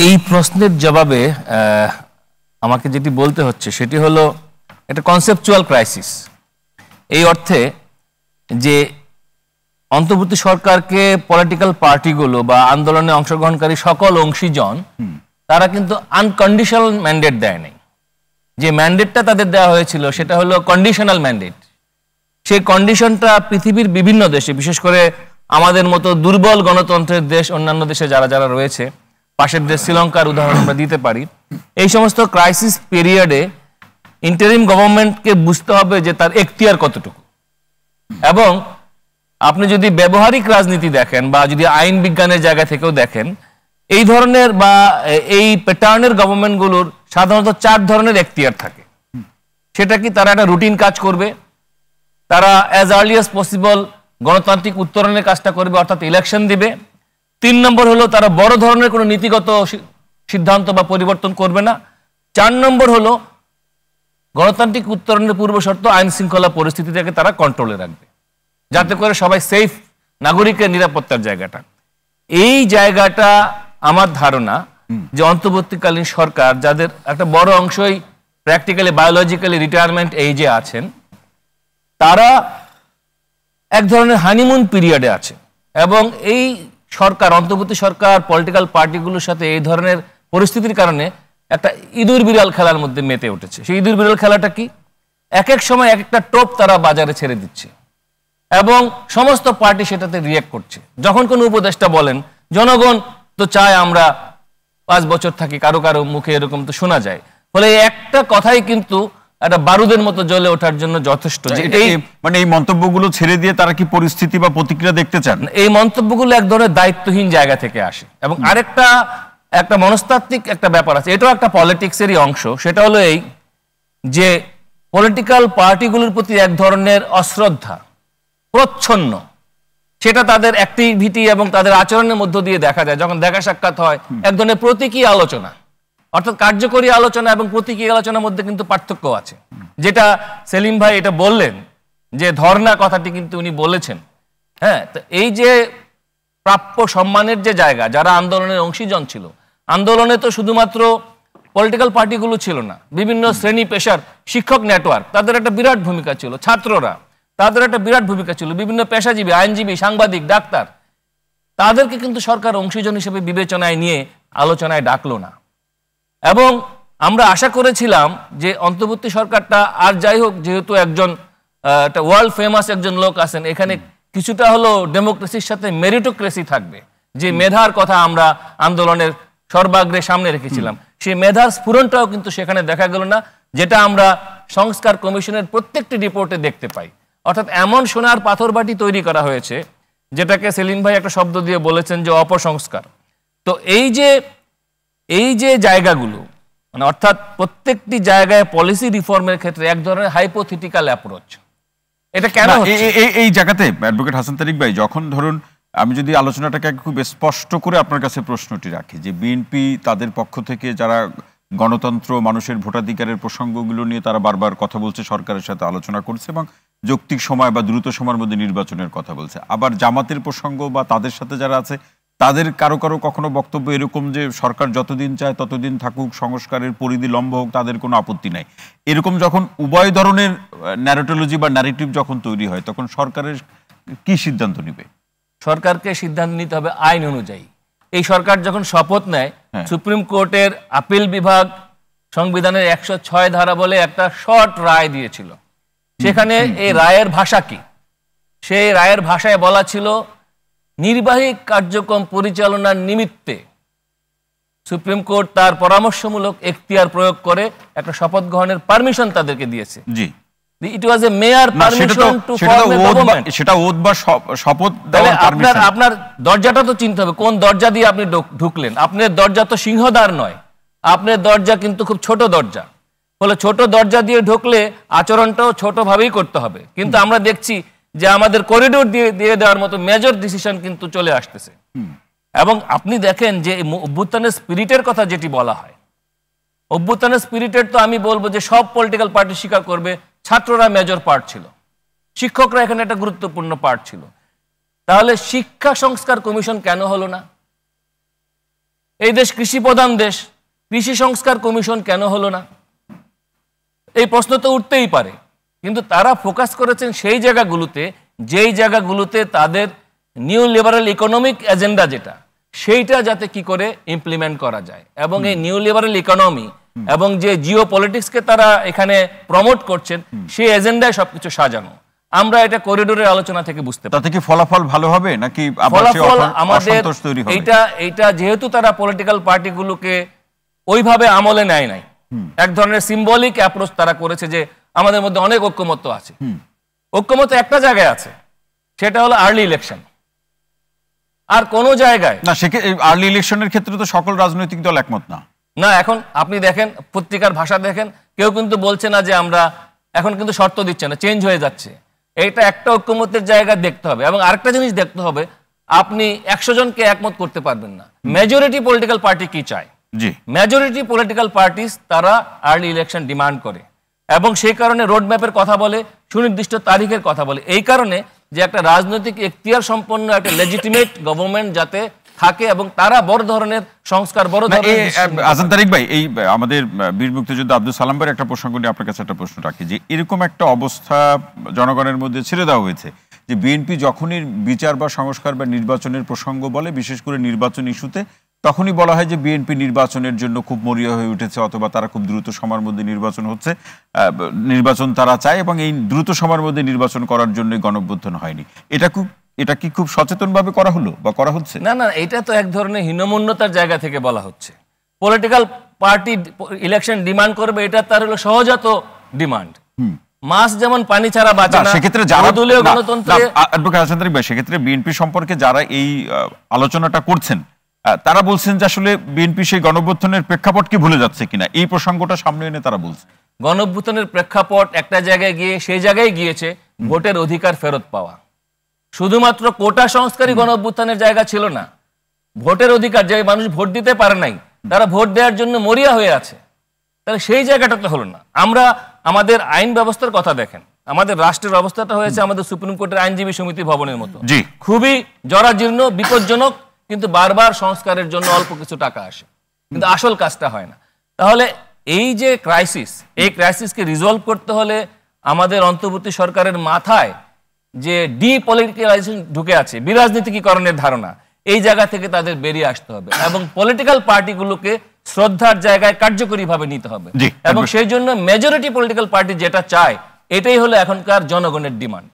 এই প্রশ্নের জবাবে আমাকে যেটি বলতে হচ্ছে সেটি হলো একটা কনসেপচুয়াল ক্রাইসিস। এই অর্থে যে অন্তর্বর্তী সরকারকে পলিটিক্যাল পার্টিগুলো বা আন্দোলনে অংশগ্রহণকারী সকল অংশীজন তারা কিন্তু আনকন্ডিশনাল ম্যান্ডেট দেয় নাই। যে ম্যান্ডেটটা তাদের দেওয়া হয়েছিল সেটা হলো কন্ডিশনাল ম্যান্ডেট। সেই কন্ডিশনটা পৃথিবীর বিভিন্ন দেশে, বিশেষ করে আমাদের মতো দুর্বল গণতন্ত্রের দেশ, অন্যান্য দেশে যারা যারা রয়েছে, পাশের দেশ শ্রীলঙ্কার উদাহরণ আমরা দিতে পারি, এই সমস্ত ক্রাইসিস পিরিয়ডে ইন্টারিম গভর্নমেন্টকে বুঝতে হবে যে তার এখতিয়ার কতটুকু। এবং আপনি যদি ব্যবহারিক রাজনীতি দেখেন বা যদি আইন বিজ্ঞানের জায়গা থেকেও দেখেন, এই ধরনের বা এই প্যাটার্নের গভর্নমেন্টগুলোর সাধারণত 4 ধরনের এখতিয়ার থাকে। সেটা কি, তারা একটা রুটিন কাজ করবে, তারা অ্যাজ আর্লি অ্যাজ পসিবল গণতান্ত্রিক উত্তরণের কাজটা করবে, অর্থাৎ ইলেকশন দিবে। 3 নম্বর হলো তারা বড় ধরনের কোনো নীতিগত সিদ্ধান্ত বা পরিবর্তন করবে না। 4 নম্বর হলো গণতান্ত্রিক উত্তরণের পূর্ব শর্ত আইন শৃঙ্খলা পরিস্থিতিটাকে তারা কন্ট্রোলে রাখবে, যাতে করে সবাই সেফ, নাগরিকের নিরাপত্তার জায়গাটা। এই জায়গাটা আমার ধারণা যে অন্তর্বর্তীকালীন সরকার, যাদের একটা বড় অংশই প্র্যাকটিক্যালি বায়োলজিক্যালি রিটায়ারমেন্ট এইজে আছেন, তারা এক ধরনের হানিমুন পিরিয়ডে আছে। এবং এই সরকার, অন্তর্বর্তী সরকার পলিটিক্যাল পার্টিগুলোর সাথে এই ধরনের পরিস্থিতির কারণে একটা ইঁদুর বিড়াল খেলার মধ্যে মেতে উঠেছে। সেই ইঁদুর বিড়াল খেলাটা কি, এক এক সময় এক একটা টোপ তারা বাজারে ছেড়ে দিচ্ছে এবং সমস্ত পার্টি সেটাতে রিয়েক্ট করছে। যখন কোনো উপদেষ্টা বলেন জনগণ তো চায় আমরা 5 বছর থাকি, কারো কারো মুখে এরকম তো শোনা যায়, ফলে একটা কথাই কিন্তু একটা বারুদের মতো জ্বলে ওঠার জন্য যথেষ্ট। মানে এই মন্তব্যগুলো ছেড়ে দিয়ে তারা কি পরিস্থিতি বা প্রতিক্রিয়া দেখতে চান? এই মন্তব্যগুলো এক ধরনের দায়িত্বহীন জায়গা থেকে আসে। এবং আরেকটা একটা মনস্তাত্ত্বিক একটা ব্যাপার আছে, এটাও একটা পলিটিক্সেরই অংশ। সেটা হলো এই যে পলিটিক্যাল পার্টিগুলোর প্রতি এক ধরনের অশ্রদ্ধা, প্রচ্ছন্ন, সেটা তাদের অ্যাক্টিভিটি এবং তাদের আচরণের মধ্য দিয়ে দেখা যায়। যখন দেখা সাক্ষাৎ হয়, এক ধরনের প্রতীকী আলোচনা, অর্থাৎ কার্যকরী আলোচনা এবং প্রতীকী আলোচনার মধ্যে কিন্তু পার্থক্য আছে। যেটা সেলিম ভাই এটা বললেন যে ধর্ণা কথাটি কিন্তু উনি বলেছেন। হ্যাঁ, তো এই যে প্রাপ্য সম্মানের যে জায়গা, যারা আন্দোলনের অংশীজন ছিল, আন্দোলনে তো শুধুমাত্র পলিটিক্যাল পার্টিগুলো ছিল না, বিভিন্ন শ্রেণী পেশার, শিক্ষক নেটওয়ার্ক তাদের একটা বিরাট ভূমিকা ছিল, ছাত্ররা তাদের একটা বিরাট ভূমিকা ছিল, বিভিন্ন পেশাজীবী, আইনজীবী, সাংবাদিক, ডাক্তার, তাদেরকে কিন্তু সরকার অংশীজন হিসেবে বিবেচনায় নিয়ে আলোচনায় ডাকলো না। এবং আমরা আশা করেছিলাম যে অন্তর্বর্তী সরকারটা, আর যাই হোক, যেহেতু একজন একটা ওয়ার্ল্ড ফেমাস একজন লোক আছেন, এখানে কিছুটা হলো ডেমোক্রেসির সাথে মেরিটোক্রেসি থাকবে। যে মেধার কথা আমরা আন্দোলনের সর্বাগ্রে সামনে রেখেছিলাম, সেই মেধার স্ফুরণটাও কিন্তু সেখানে দেখা গেল না, যেটা আমরা সংস্কার কমিশনের প্রত্যেকটি রিপোর্টে দেখতে পাই। অর্থাৎ এমন সোনার পাথর বাটি তৈরি করা হয়েছে, যেটাকে সেলিম ভাই একটা শব্দ দিয়ে বলেছেন যে অপসংস্কার। তো এই যে জায়গাগুলো, মানে অর্থাৎ প্রত্যেকটি জায়গায় পলিসি রিফর্মের ক্ষেত্রে এক ধরনের হাইপোথেটিক্যাল অ্যাপ্রোচ, এটা কেন হচ্ছে? এই জায়গাতে অ্যাডভোকেট হাসান তারিক ভাই, যখন ধরুন আমি যদি আলোচনাটাকে খুব স্পষ্ট করে আপনার কাছে প্রশ্নটি রাখি, যে বিএনপি তাদের পক্ষ থেকে যারা গণতন্ত্র, মানুষের ভোটাধিকারের প্রসঙ্গগুলো নিয়ে তারা বারবার কথা বলছে, সরকারের সাথে আলোচনা করছে এবং যৌক্তিক সময় বা দ্রুত সময়ের মধ্যে নির্বাচনের কথা বলছে। আবার জামাতের প্রসঙ্গ বা তাদের সাথে যারা আছে, তাদের কারো কখনো বক্তব্য এরকম যে সরকার যতদিন চায় ততদিন থাকুক, সংস্কারের পরিধি লম্ব হোক, তাদের কোনো আপত্তি নাই। এরকম যখন উভয় ধরনের ন্যারেটোলজি বা ন্যারেটিভ যখন তৈরি হয়, তখন সরকারের কি সিদ্ধান্ত নেবে? সরকারকে সিদ্ধান্ত নিতে হবে আইন অনুযায়ী। এই সরকার যখন শপথ নেয়, সুপ্রিম কোর্টের আপিল বিভাগ সংবিধানের 106 ধারা বলে একটা শর্ট রায় দিয়েছিল। সেখানে এই রায়ের ভাষা কি, সেই রায়ের ভাষায় বলা ছিল নির্বাহী কার্যক্রম পরিচালনার নিমিত্তে সুপ্রিম কোর্ট তার পরামর্শমূলক এখতিয়ার প্রয়োগ করে একটা শপথ গ্রহণের পারমিশন তাদেরকে দিয়েছে। জি, it was a major permission to form a government. সেটা ওথ বা শপথ দেওয়ার পারমিশন। আপনার দরজাটা তো চিনতে হবে, কোন দরজা দিয়ে আপনি ঢুকলেন। আপনার দরজা তো সিংহদ্বার নয়, আপনার দরজা কিন্তু খুব ছোট দরজা। ফলে ছোট দরজা দিয়ে ঢুকলে আচরণটাও ছোটভাবেই করতে হবে। কিন্তু আমরা দেখছি যে আমাদের করিডোর দিয়ে দেওয়ার মতো মেজর ডিসিশন কিন্তু চলে আসতেছে। এবং আপনি দেখেন যে অভ্যুত্থানের স্পিরিটের কথা যেটি বলা হয়, অভ্যুত্থানের স্পিরিটের তো আমি বলবো যে সব পলিটিক্যাল পার্টি স্বীকার করবে ছাত্ররা মেজর পার্ট ছিল, শিক্ষকরা এখানে একটা গুরুত্বপূর্ণ পার্ট ছিল। তাহলে শিক্ষা সংস্কার কমিশন কেন হলো না? এই দেশ কৃষি প্রধান দেশ, কৃষি সংস্কার কমিশন কেন হলো না? এই প্রশ্ন তো উঠতেই পারে। কিন্তু তারা ফোকাস করেছেন সেই জায়গাগুলোতে, যেই জায়গাগুলোতে তাদের নিউ লিবারাল ইকোনমিক এজেন্ডা যেটা, সেইটা যাতে কি করে ইমপ্লিমেন্ট করা যায়। এবং এই নিউ লিবারাল ইকোনমি এবং যে জিও পলিটিক্সকে তারা এখানে প্রমোট করছেন, সেই এজেন্ডায় সবকিছু সাজানো। আমরা এটা করিডোরের আলোচনা থেকে বুঝতে পারি। তাতে কি ফলাফল ভালো হবে নাকি ফলাফল আমাদের এইটা যেহেতু তারা পলিটিক্যাল পার্টিগুলোকে ওইভাবে আমলে নেয় নাই, এক ধরনের সিম্বলিক অ্যাপ্রোচ তারা করেছে যে আমাদের মধ্যে অনেক ঐক্যমত্য আছে। ঐক্যমত্য একটা জায়গায় আছে, সেটা হলো আর্লি ইলেকশন। আর কোন জায়গায় না, আর্লি ইলেকশনের ক্ষেত্রে তো সকল রাজনৈতিক দল একমত না। না, এখন আপনি দেখেন পত্রিকার ভাষা দেখেন, কেউ কিন্তু বলছে না যে আমরা এখন কিন্তু শর্ত দিচ্ছে না, চেঞ্জ হয়ে যাচ্ছে। এটা একটা ঐক্যমত্যের জায়গা দেখতে হবে। এবং আরেকটা জিনিস দেখতে হবে, আপনি 100 জনকে একমত করতে পারবেন না। মেজরিটি পলিটিক্যাল পার্টি কি চায়? মেজরিটি পলিটিক্যাল পার্টিস তারা আর্লি ইলেকশন ডিমান্ড করে এবং সেই কারণে রোড ম্যাপের কথা বলে, সুনির্দিষ্ট তারিখের কথা বলে। এই কারণে যে একটা রাজনৈতিক এখতিয়ার সম্পন্ন একটা লেজিটিমেট গভর্নমেন্ট যাতে থাকে এবং তারা বড় ধরনের সংস্কার, বড় ধরনের। আজান তারিক ভাই, এই আমাদের বীর মুক্তিযোদ্ধা আব্দুল সালাম ভাইয়ের একটা প্রসঙ্গ নিয়ে আপনার কাছে একটা প্রশ্ন রাখি, যে এরকম একটা অবস্থা জনগণের মধ্যে ছেড়ে দেওয়া হয়েছে যে বিএনপি যখনই বিচার বা সংস্কার বা নির্বাচনের প্রসঙ্গ বলে, বিশেষ করে নির্বাচন ইস্যুতে, তখনই বলা হয় যে বিএনপি নির্বাচনের জন্য খুব মরিয়া হয়ে উঠেছে, অথবা তারা খুব দ্রুত সময়ের মধ্যে নির্বাচন হচ্ছে, নির্বাচন তারা চায় এবং এই দ্রুত সময়ের মধ্যে নির্বাচন করার জন্য গণঅভ্যুত্থান হয়নি। এটা কি খুব সচেতনভাবে করা হলো বা করা হচ্ছে? না না, এটা তো এক ধরনের হীনমন্যতার জায়গা থেকে বলা হচ্ছে। পলিটিক্যাল পার্টি ইলেকশন ডিমান্ড করবে, এটা তার হলো সহজাত ডিমান্ড। মাছ যেমন পানি ছাড়া বাঁচে না, সেক্ষেত্রে দলীয় গণতন্ত্রে সেক্ষেত্রে বিএনপি সম্পর্কে যারা এই আলোচনাটা করছেন, তারা বলছেন যে আসলে বিএনপি সেই গণঅভ্যুত্থানের প্রেক্ষাপটকে ভুলে যাচ্ছে কিনা, এই প্রসঙ্গটা সামনে এনে তারা বলছে। গণঅভ্যুত্থানের প্রেক্ষাপট একটা জায়গায় গিয়ে সেই জায়গায় গিয়েছে ভোটের অধিকার ফেরত পাওয়া। শুধুমাত্র কোটা সংস্কারই গণঅভ্যুত্থানের জায়গা ছিল না। ভোটের অধিকার, যে মানুষ ভোট দিতে পারে নাই, তারা ভোট দেওয়ার জন্য মরিয়া হয়ে আছে, তাহলে সেই জায়গাটা তো হলো না। আমরা আমাদের আইন ব্যবস্থার কথা দেখেন, আমাদের রাষ্ট্রের অবস্থাটা হয়েছে আমাদের সুপ্রিম কোর্টের আইনজীবী সমিতি ভবনের মতো, খুবই জরাজীর্ণ, বিপজ্জনক, কিন্তু বারবার সংস্কারের জন্য অল্প কিছু টাকা আসে, কিন্তু আসল কাজটা হয় না। তাহলে এই যে ক্রাইসিস, এই ক্রাইসিসকে রিজলভ করতে হলে আমাদের অন্তর্বর্তী সরকারের মাথায় যে ডিপলিটিক্যালাইজেশন ঢুকে আছে, বিরাজনীতিকরণের ধারণা, এই জায়গা থেকে তাদের বেরিয়ে আসতে হবে এবং পলিটিক্যাল পার্টিগুলোকে শ্রদ্ধার জায়গায় কার্যকরীভাবে নিতে হবে। এবং সেই জন্য মেজরিটি পলিটিক্যাল পার্টি যেটা চায়, এটাই হলো এখনকার জনগণের ডিমান্ড।